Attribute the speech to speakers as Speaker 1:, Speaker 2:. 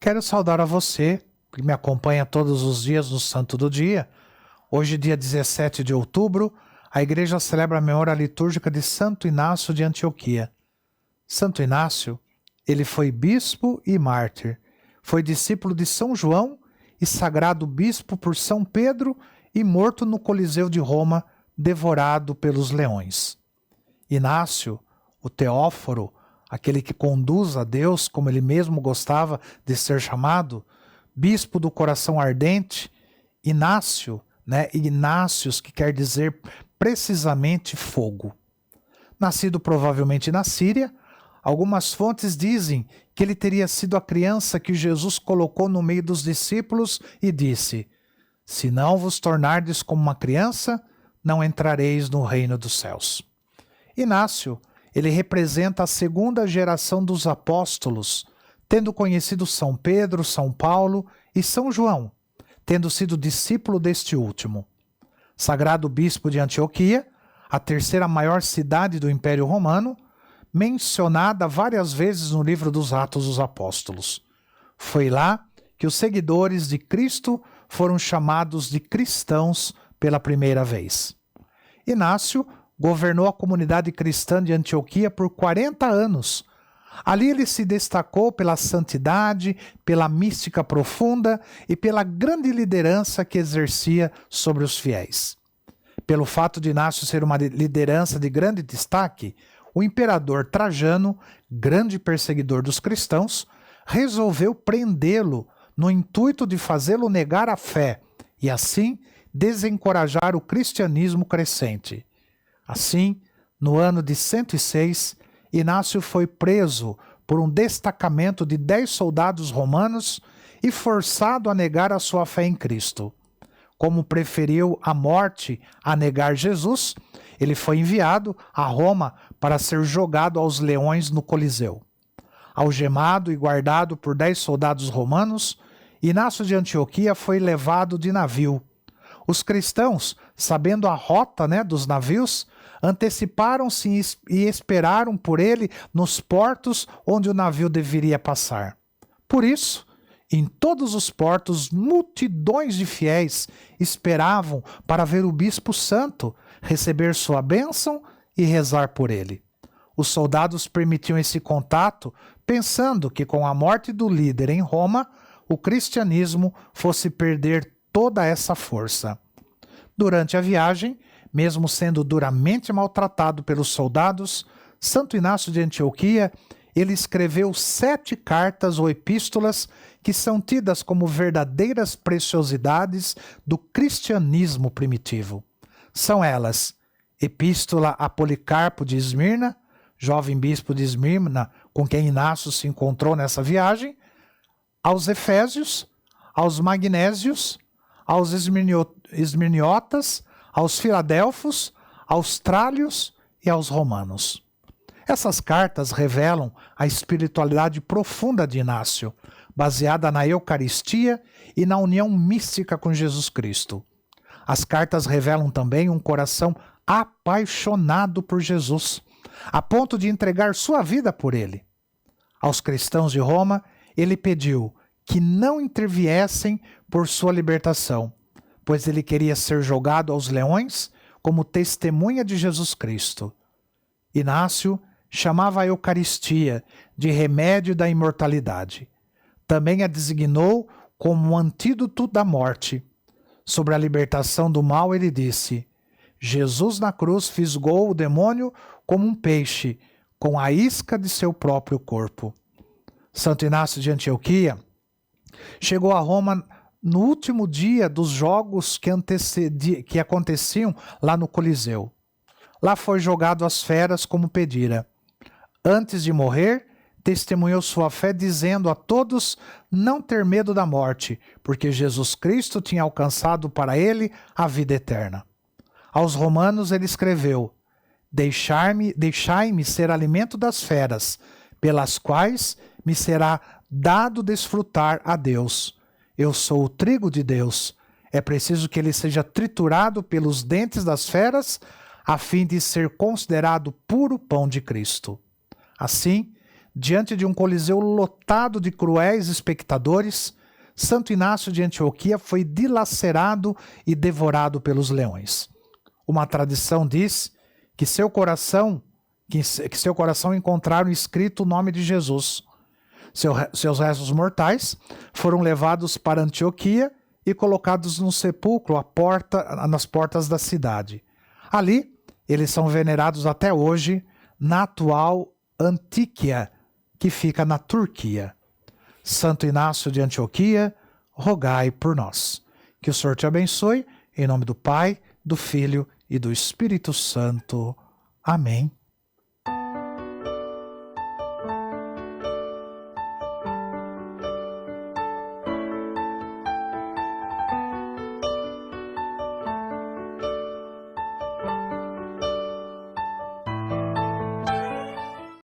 Speaker 1: Quero saudar a você que me acompanha todos os dias no Santo do Dia. Hoje, dia 17 de outubro, a Igreja celebra a memória litúrgica de Santo Inácio de Antioquia. Santo Inácio, ele foi bispo e mártir. Foi discípulo de São João e sagrado bispo por São Pedro e morto no Coliseu de Roma, devorado pelos leões. Inácio, o Teóforo, aquele que conduz a Deus, como ele mesmo gostava de ser chamado, bispo do coração ardente, Inácio, Ignácios, que quer dizer precisamente fogo. Nascido provavelmente na Síria, algumas fontes dizem que ele teria sido a criança que Jesus colocou no meio dos discípulos e disse: "Se não vos tornardes como uma criança, não entrareis no reino dos céus." Inácio, ele representa a segunda geração dos apóstolos, tendo conhecido São Pedro, São Paulo e São João, tendo sido discípulo deste último. Sagrado bispo de Antioquia, a terceira maior cidade do Império Romano, mencionada várias vezes no livro dos Atos dos Apóstolos. Foi lá que os seguidores de Cristo foram chamados de cristãos pela primeira vez. Inácio governou a comunidade cristã de Antioquia por 40 anos. Ali ele se destacou pela santidade, pela mística profunda e pela grande liderança que exercia sobre os fiéis. Pelo fato de Inácio ser uma liderança de grande destaque, o imperador Trajano, grande perseguidor dos cristãos, resolveu prendê-lo no intuito de fazê-lo negar a fé e, assim, desencorajar o cristianismo crescente. Assim, no ano de 106, Inácio foi preso por um destacamento de 10 soldados romanos e forçado a negar a sua fé em Cristo. Como preferiu a morte a negar Jesus, ele foi enviado a Roma para ser jogado aos leões no Coliseu. Algemado e guardado por 10 soldados romanos, Inácio de Antioquia foi levado de navio. Os cristãos, sabendo a rota dos navios, anteciparam-se e esperaram por ele nos portos onde o navio deveria passar. Por isso, em todos os portos, multidões de fiéis esperavam para ver o bispo santo, receber sua bênção e rezar por ele. Os soldados permitiam esse contato, pensando que com a morte do líder em Roma, o cristianismo fosse perder toda essa força. Durante a viagem, mesmo sendo duramente maltratado pelos soldados, Santo Inácio de Antioquia, ele escreveu 7 cartas ou epístolas que são tidas como verdadeiras preciosidades do cristianismo primitivo. São elas: Epístola a Policarpo de Esmirna, jovem bispo de Esmirna com quem Inácio se encontrou nessa viagem, aos Efésios, aos Magnésios, aos Esmirniotas, aos Filadelfos, aos Trálios e aos Romanos. Essas cartas revelam a espiritualidade profunda de Inácio, baseada na Eucaristia e na união mística com Jesus Cristo. As cartas revelam também um coração apaixonado por Jesus, a ponto de entregar sua vida por ele. Aos cristãos de Roma, ele pediu que não interviessem por sua libertação, pois ele queria ser jogado aos leões como testemunha de Jesus Cristo. Inácio chamava a Eucaristia de remédio da imortalidade. Também a designou como um antídoto da morte. Sobre a libertação do mal, ele disse: Jesus na cruz fisgou o demônio como um peixe, com a isca de seu próprio corpo. Santo Inácio de Antioquia chegou a Roma no último dia dos jogos que aconteciam lá no Coliseu. Lá foi jogado às feras como pedira. Antes de morrer, testemunhou sua fé dizendo a todos não ter medo da morte, porque Jesus Cristo tinha alcançado para ele a vida eterna. Aos romanos ele escreveu: Deixai-me ser alimento das feras, pelas quais me será dado desfrutar a Deus. Eu sou o trigo de Deus. É preciso que ele seja triturado pelos dentes das feras, a fim de ser considerado puro pão de Cristo. Assim, diante de um coliseu lotado de cruéis espectadores, Santo Inácio de Antioquia foi dilacerado e devorado pelos leões. Uma tradição diz que seu coração encontraram escrito o nome de Jesus. Seus restos mortais foram levados para Antioquia e colocados num sepulcro nas portas da cidade. Ali, eles são venerados até hoje na atual Antíquia, que fica na Turquia. Santo Inácio de Antioquia, rogai por nós. Que o Senhor te abençoe, em nome do Pai, do Filho e do Espírito Santo. Amém.